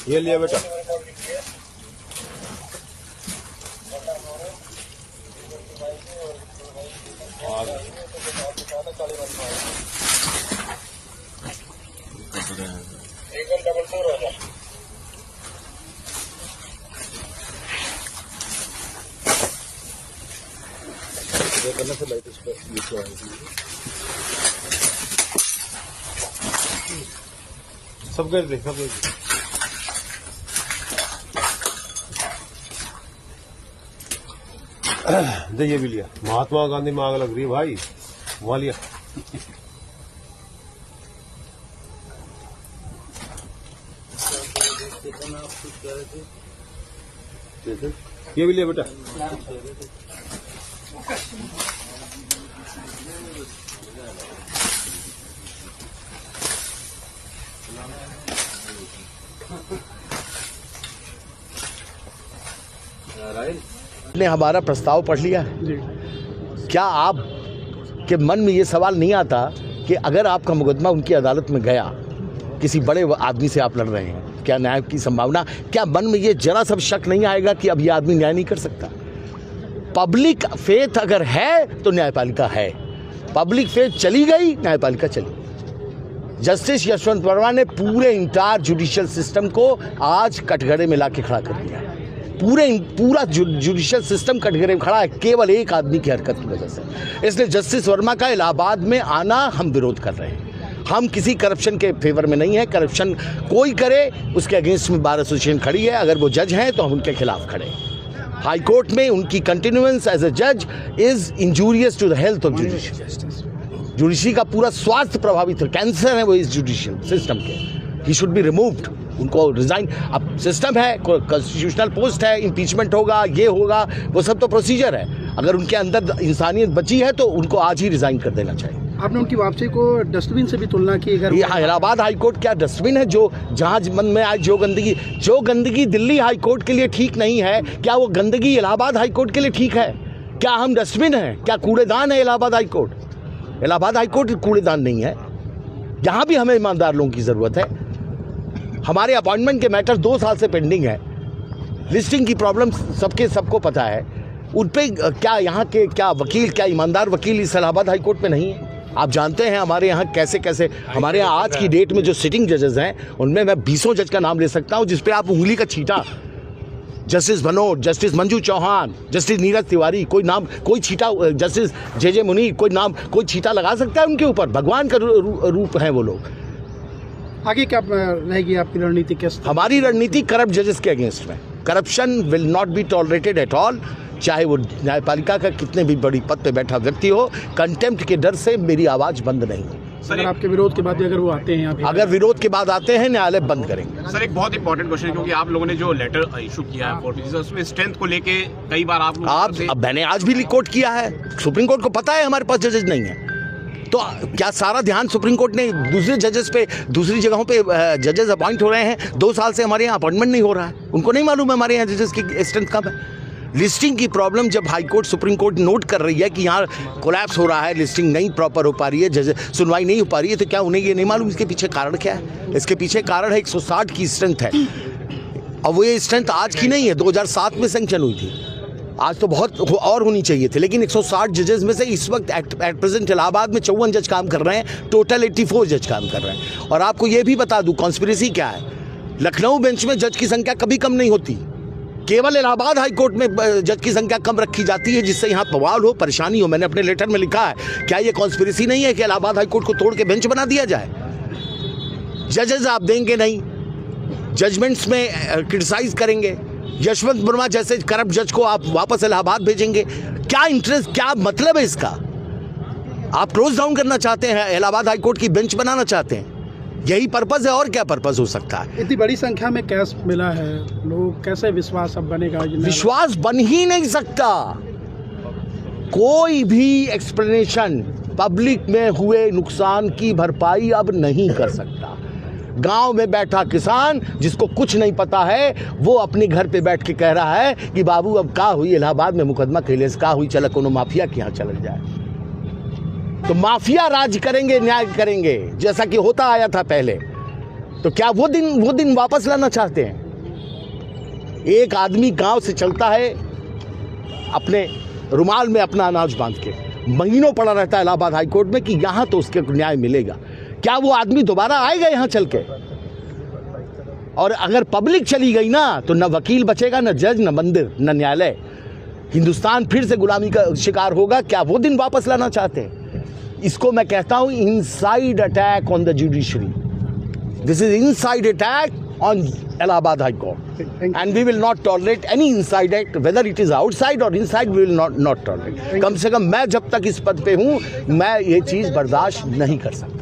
ये लिया बेटा। करने से लाइट इस पर सब कर दे सब दे। ये भी लिया। महात्मा गांधी में आग लग रही है भाई, वहां लिया। ये भी लिया बेटा। ने हमारा प्रस्ताव पढ़ लिया है। क्या आप के मन में ये सवाल नहीं आता कि अगर आपका मुकदमा उनकी अदालत में गया, किसी बड़े आदमी से आप लड़ रहे हैं, क्या न्याय की संभावना, क्या मन में ये जरा सा शक नहीं आएगा कि अब ये आदमी न्याय नहीं कर सकता? पब्लिक फेथ अगर है तो न्यायपालिका है, पब्लिक फेथ चली गई, न्यायपालिका चली। जस्टिस यशवंत वर्मा ने पूरे इंटायर जुडिशियल सिस्टम को आज कटघरे में लाके खड़ा कर दिया। पूरा जुडिशियल सिस्टम कटघरे में खड़ा है केवल एक आदमी की हरकत की वजह से। इसलिए जस्टिस वर्मा का इलाहाबाद में आना हम विरोध कर रहे हैं। हम किसी करप्शन के फेवर में नहीं है। करप्शन कोई करे उसके अगेंस्ट में बार एसोसिएशन खड़ी है। अगर वो जज हैं तो हम उनके खिलाफ खड़े हैं। हाई कोर्ट में उनकी कंटिन्यूएंस एज ए जज is injurious to the health of judiciary. Judiciary का पूरा स्वास्थ्य प्रभावित है। कैंसर है वो इस जुडिशियल सिस्टम के। He should be removed. उनको रिजाइन। अब सिस्टम है, कॉन्स्टिट्यूशनल पोस्ट है, इम्पीचमेंट होगा, ये होगा, वो सब तो प्रोसीजर है। अगर उनके अंदर इंसानियत बची है तो उनको आज ही रिजाइन कर देना चाहिए। आपने उनकी वापसी को डस्टबिन से भी तुलना की। अगर इलाहाबाद हाई कोर्ट क्या डस्टबिन है जो जहाँ मन में आए जो गंदगी दिल्ली हाई कोर्ट के लिए ठीक नहीं है, क्या वो गंदगी इलाहाबाद हाई कोर्ट के लिए ठीक है? क्या हम डस्टबिन हैं? क्या कूड़ेदान है Allahabad high court? Allahabad high court कूड़ेदान नहीं है। यहाँ भी हमें ईमानदार लोगों की ज़रूरत है। हमारे अपॉइंटमेंट के मैटर 2 साल से पेंडिंग है। लिस्टिंग की प्रॉब्लम सबको पता है। उन पर क्या यहाँ के क्या वकील, क्या ईमानदार वकील इस इलाहाबाद हाई कोर्ट में नहीं है? आप जानते हैं हमारे यहाँ कैसे हमारे यहाँ आज की डेट में जो सिटिंग जजेस हैं उनमें मैं 20 जज का नाम ले सकता हूँ जिस पे आप उंगली का छींटा, justice Bhanot, justice Manju Chauhan, justice Neeraj Tiwari, कोई छींटा, जस्टिस जे मुनीर, कोई छींटा लगा सकता है उनके ऊपर? भगवान का रूप है वो लोग। आगे क्या रहेगी आपकी रणनीति? हमारी रणनीति करप्ट जजेस के अगेंस्ट में। Corruption will not be tolerated at all, चाहे वो न्यायपालिका का कितने भी बड़ी पद पे बैठा व्यक्ति हो। कंटेम्प्ट के डर से मेरी आवाज बंद नहीं हो। सर, आपके विरोध के बाद अगर वो आते हैं, अगर विरोध के बाद आते हैं, न्यायालय बंद करेंगे। सर, एक बहुत इंपॉर्टेंट क्वेश्चन है क्योंकि आप लोगों ने जो लेटर इशू किया है उसमें स्ट्रेंथ को लेके कई बार अब मैंने आज भी कोट किया है। सुप्रीम कोर्ट को पता है हमारे पास जजेस नहीं है, तो क्या सारा ध्यान सुप्रीम कोर्ट ने दूसरे जजेस पे, दूसरी जगहों पे जजेस अपॉइंट हो रहे हैं? 2 साल से हमारे यहाँ अपॉइंटमेंट नहीं हो रहा है। उनको नहीं मालूम है हमारे यहाँ जजेस की स्ट्रेंथ कम है। लिस्टिंग की प्रॉब्लम जब high court, supreme court note कर रही है कि यहाँ कोलैप्स हो रहा है, लिस्टिंग नहीं प्रॉपर हो पा रही है, जज सुनवाई नहीं हो पा रही है, तो क्या उन्हें ये नहीं मालूम इसके पीछे कारण क्या है? इसके पीछे कारण है 160 की स्ट्रेंथ है। और वो ये स्ट्रेंथ आज की नहीं है, 2007 में सैंक्शन हुई थी। आज तो बहुत और होनी चाहिए थे, लेकिन 160 जजेस में से इस वक्त एट प्रेजेंट इलाहाबाद में 54 जज काम कर रहे हैं, टोटल 84 जज काम कर रहे हैं। और आपको ये भी बता दूं कॉन्स्पिरेसी क्या है। लखनऊ बेंच में जज की संख्या कभी कम नहीं होती, केवल इलाहाबाद हाई कोर्ट में जज की संख्या कम रखी जाती है, जिससे यहाँ बवाल हो, परेशानी हो। मैंने अपने लेटर में लिखा है, क्या ये कॉन्स्पिरेसी नहीं है कि इलाहाबाद हाई कोर्ट को तोड़ के बेंच बना दिया जाए? जजेस आप देंगे नहीं, जजमेंट्स में क्रिटिसाइज करेंगे, यशवंत वर्मा जैसे करप्ट जज को आप वापस इलाहाबाद भेजेंगे। क्या इंटरेस्ट, क्या मतलब है इसका? आप क्लोज डाउन करना चाहते हैं, इलाहाबाद हाई कोर्ट की बेंच बनाना चाहते हैं, यही पर्पस है। और क्या पर्पस हो सकता है? इतनी बड़ी संख्या में कैश मिला है, लोग कैसे विश्वास अब बनेगा? विश्वास बन ही नहीं सकता। कोई भी एक्सप्लेनेशन पब्लिक में हुए नुकसान की भरपाई अब नहीं कर सकता। गांव में बैठा किसान जिसको कुछ नहीं पता है, वो अपने घर पे बैठ के कह रहा है कि बाबू अब का हुई, इलाहाबाद में मुकदमा कैले से का हुई, चला कोनो माफिया के यहाँ चल जाए। तो माफिया राज करेंगे, न्याय करेंगे, जैसा कि होता आया था पहले। तो क्या वो दिन वापस लाना चाहते हैं? एक आदमी गांव से चलता है अपने रुमाल में अपना अनाज बांध के, महीनों पड़ा रहता है इलाहाबाद हाई कोर्ट में कि यहां तो उसके न्याय मिलेगा। क्या वो आदमी दोबारा आएगा यहां चल के? और अगर पब्लिक चली गई ना तो न वकील बचेगा, न जज, न मंदिर, न न्यायालय। हिंदुस्तान फिर से गुलामी का शिकार होगा। क्या वो दिन वापस लाना चाहते हैं? इसको मैं कहता हूं inside attack on the judiciary. This is inside attack on Allahabad High Court, and we will not tolerate any inside act, whether it is outside or inside, we will not tolerate. कम से कम मैं जब तक इस पद पे हूँ मैं ये चीज़ बर्दाश्त नहीं कर सकता।